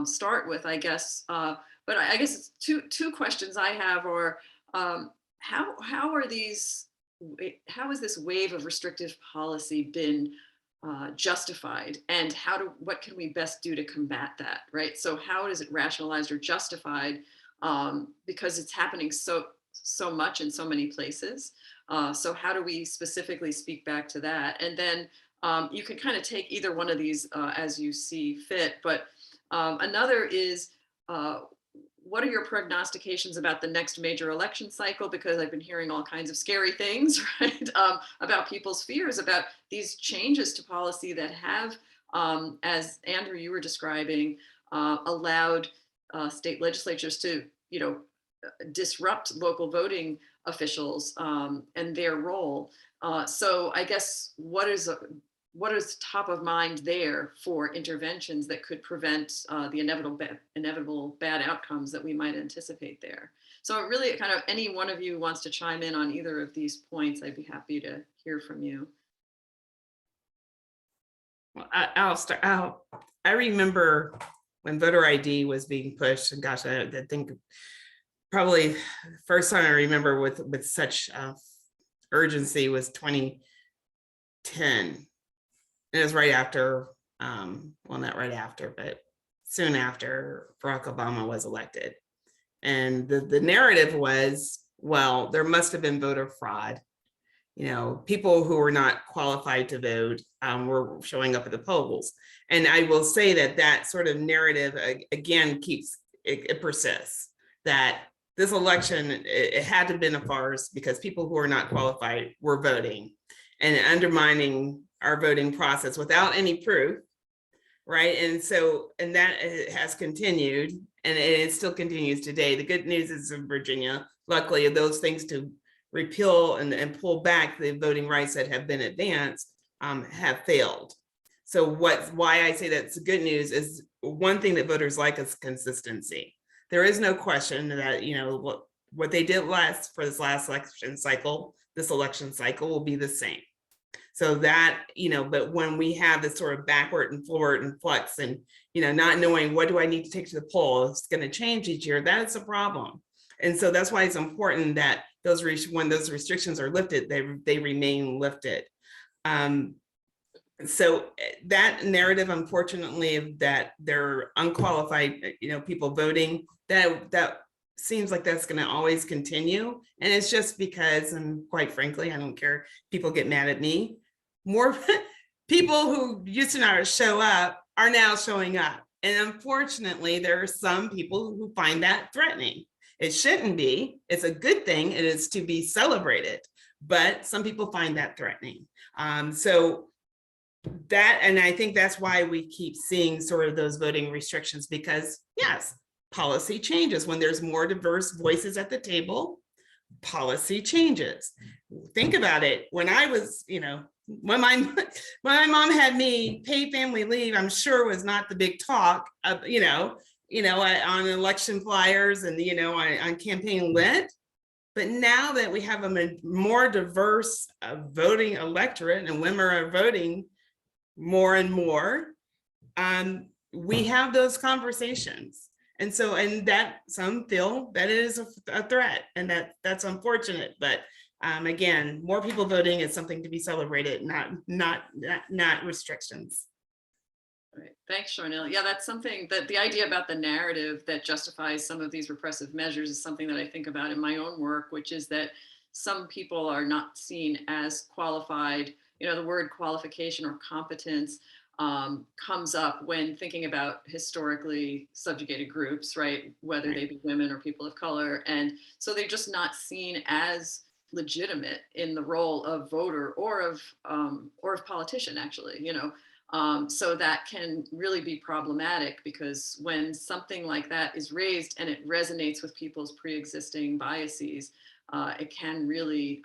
start with, I guess. But I guess two questions I have are, how has this wave of restrictive policy been justified, and what can we best do to combat that, right? So how is it rationalized or justified? Because it's happening so much in so many places. So how do we specifically speak back to that? And then you can kind of take either one of these as you see fit, but another is, what are your prognostications about the next major election cycle? Because I've been hearing all kinds of scary things, right? About people's fears about these changes to policy that have, as Andrew, you were describing, allowed state legislatures to, disrupt local voting officials and their role. So I guess what is top of mind there for interventions that could prevent the inevitable bad outcomes that we might anticipate there? So really kind of any one of you wants to chime in on either of these points, I'd be happy to hear from you. Well, I'll start. I remember when voter ID was being pushed, and gosh, I think probably the first time I remember with such urgency was 2010. It was right after, well, not right after, but soon after Barack Obama was elected. And the narrative was, well, there must have been voter fraud. You know, people who were not qualified to vote were showing up at the polls. And I will say that that sort of narrative, again, it persists, that this election, it had to have been a farce because people who are not qualified were voting and undermining our voting process without any proof, right? And so, and that has continued, and it still continues today. The good news is in Virginia, luckily, those things to repeal and pull back the voting rights that have been advanced have failed. So why I say that's good news is one thing that voters like is consistency. There is no question that, you know, what they did for this last election cycle, this election cycle will be the same. So that, you know, but when we have this sort of backward and forward and flux and, you know, not knowing what do I need to take to the poll, it's going to change each year, that is a problem. And so that's why it's important that when those restrictions are lifted, they remain lifted. So that narrative, unfortunately, that they're unqualified, you know, people voting, that seems like that's going to always continue. And it's just because, and quite frankly, I don't care, people get mad at me. More people who used to not show up are now showing up. And unfortunately, there are some people who find that threatening. It shouldn't be. It's a good thing. It is to be celebrated. But some people find that threatening. So that, and I think that's why we keep seeing sort of those voting restrictions, because yes, policy changes. When there's more diverse voices at the table, policy changes. Think about it. When I was, you know, when my mom had me pay family leave, I'm sure was not the big talk of, on election flyers and, on campaign lit. But now that we have a more diverse voting electorate and women are voting more and more, we have those conversations. And so, and that some feel that it is a threat, and that's unfortunate. But again, more people voting is something to be celebrated, not restrictions. Right. Thanks, Charnel. Yeah, that's something that the idea about the narrative that justifies some of these repressive measures is something that I think about in my own work, which is that some people are not seen as qualified. The word qualification or competence comes up when thinking about historically subjugated groups, right? Whether they be women or people of color. And so they're just not seen as legitimate in the role of voter or of politician, actually, so that can really be problematic, because when something like that is raised and it resonates with people's pre-existing biases, it can really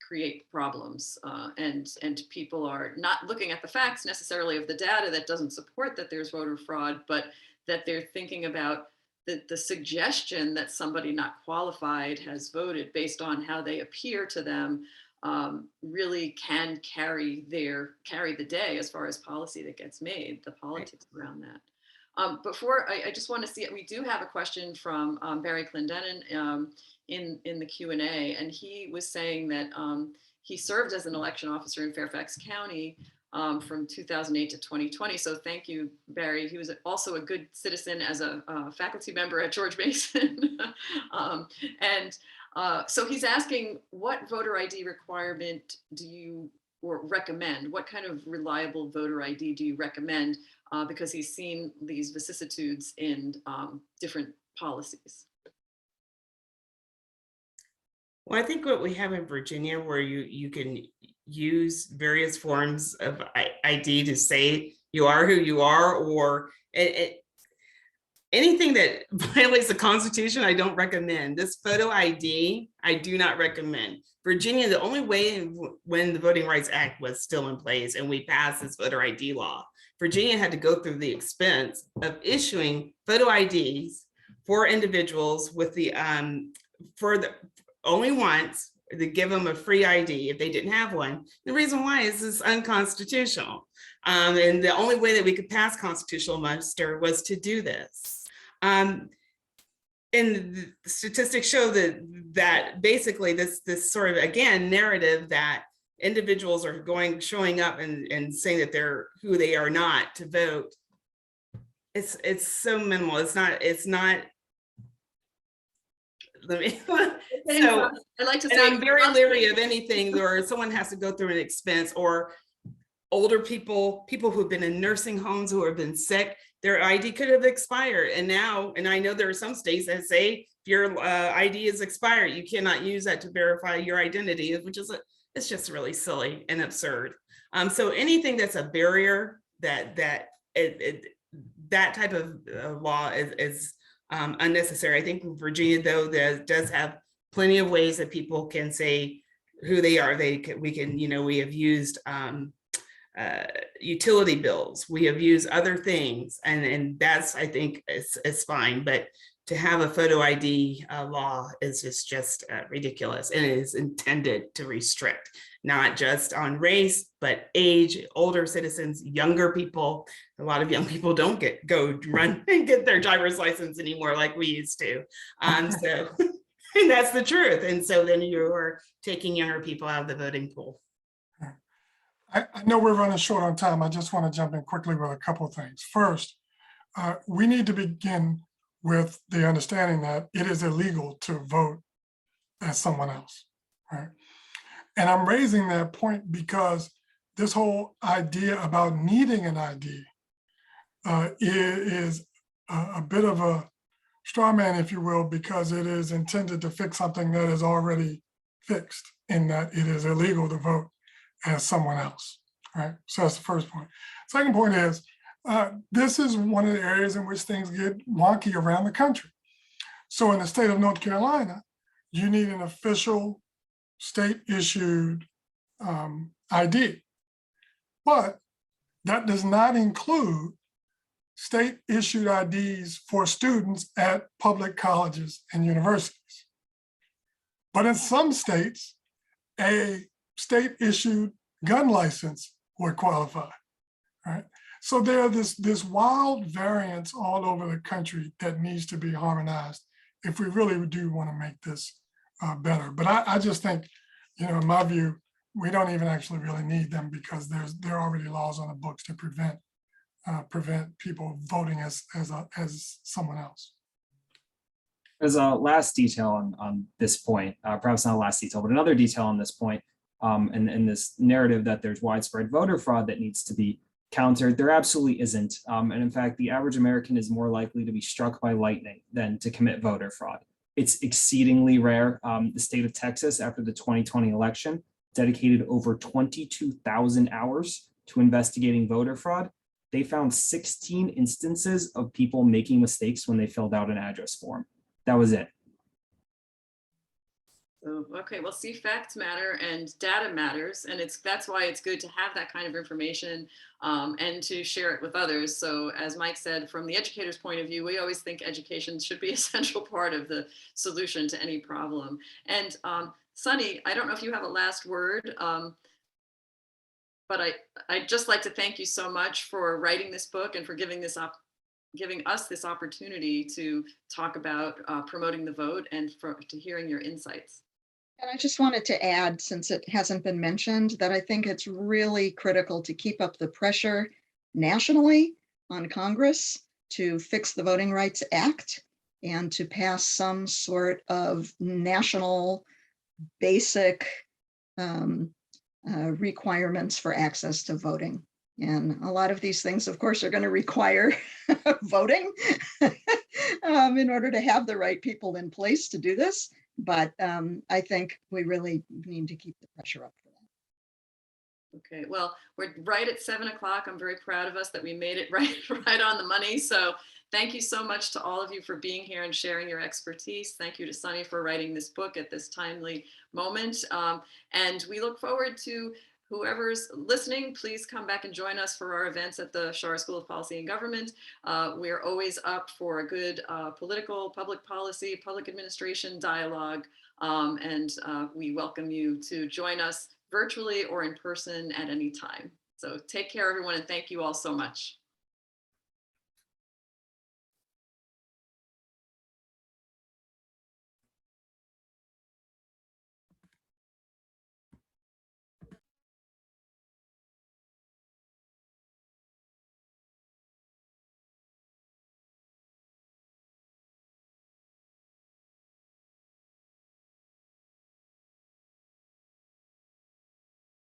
create problems, and people are not looking at the facts necessarily of the data that doesn't support that there's voter fraud, but that they're thinking about the suggestion that somebody not qualified has voted based on how they appear to them, really can carry the day as far as policy that gets made, the politics around that. Before I just want to see it, we do have a question from Barry Clendenin in the Q&A, and he was saying that he served as an election officer in Fairfax County from 2008 to 2020. So thank you, Barry. He was also a good citizen as a faculty member at George Mason. So he's asking, what voter ID requirement do you recommend? What kind of reliable voter ID do you recommend? Because he's seen these vicissitudes in different policies. Well, I think what we have in Virginia, where you can use various forms of ID to say you are who you are, or anything that violates the Constitution, I don't recommend. This photo ID, I do not recommend. Virginia, the only way when the Voting Rights Act was still in place and we passed this voter ID law, Virginia had to go through the expense of issuing photo IDs for individuals with the only once, to give them a free ID if they didn't have one. The reason why is it's unconstitutional. And the only way that we could pass constitutional muster was to do this. And the statistics show that basically this sort of, again, narrative that individuals are showing up and saying that they're who they are not to vote. It's so minimal. It's not. Let me. So I like to say, I'm very leery of anything where someone has to go through an expense, or older people who have been in nursing homes, who have been sick, their ID could have expired. And now, and I know there are some states that say if your ID is expired, you cannot use that to verify your identity, which is it's just really silly and absurd. So anything that's a barrier, that type of law is unnecessary. I think Virginia, though, does have plenty of ways that people can say who they are. We have used utility bills. We have used other things, and that's, I think, it's fine. But to have a photo ID law is just ridiculous, and it is intended to restrict not just on race, but age, older citizens, younger people. A lot of young people don't go run and get their driver's license anymore like we used to. So, and that's the truth. And so then you're taking younger people out of the voting pool. I know we're running short on time. I just want to jump in quickly with a couple of things. First, we need to begin with the understanding that it is illegal to vote as someone else, right? And I'm raising that point because this whole idea about needing an ID is a bit of a straw man, if you will, because it is intended to fix something that is already fixed, in that it is illegal to vote as someone else, right? So that's the first point. Second point is, this is one of the areas in which things get wonky around the country. So in the state of North Carolina, you need an official state-issued ID, but that does not include state-issued IDs for students at public colleges and universities. But in some states, a state-issued gun license would qualify, right? So there are this wild variance all over the country that needs to be harmonized if we really do want to make this better. But I just think, in my view, we don't even actually really need them, because there are already laws on the books to prevent people voting as someone else. As a last detail on this point, perhaps not a last detail, but another detail on this point, and this narrative that there's widespread voter fraud that needs to be countered, there absolutely isn't. And in fact, the average American is more likely to be struck by lightning than to commit voter fraud. It's exceedingly rare. The state of Texas, after the 2020 election, dedicated over 22,000 hours to investigating voter fraud. They found 16 instances of people making mistakes when they filled out an address form. That was it. Okay, well, see, facts matter and data matters, and that's why it's good to have that kind of information and to share it with others. So as Mike said, from the educator's point of view, we always think education should be a central part of the solution to any problem. And Sunny, I don't know if you have a last word, but I'd just like to thank you so much for writing this book and for giving us this opportunity to talk about promoting the vote and to hearing your insights. And I just wanted to add, since it hasn't been mentioned, that I think it's really critical to keep up the pressure nationally on Congress to fix the Voting Rights Act and to pass some sort of national basic requirements for access to voting. And a lot of these things, of course, are going to require voting in order to have the right people in place to do this. But I think we really need to keep the pressure up for that. Okay, well, we're right at 7 o'clock. I'm very proud of us that we made it right on the money. So thank you so much to all of you for being here and sharing your expertise. Thank you to Sunny for writing this book at this timely moment. And we look forward to whoever's listening. Please come back and join us for our events at the Schar School of Policy and Government. We're always up for a good political, public policy, public administration dialogue. And we welcome you to join us virtually or in person at any time. So take care, everyone, and thank you all so much.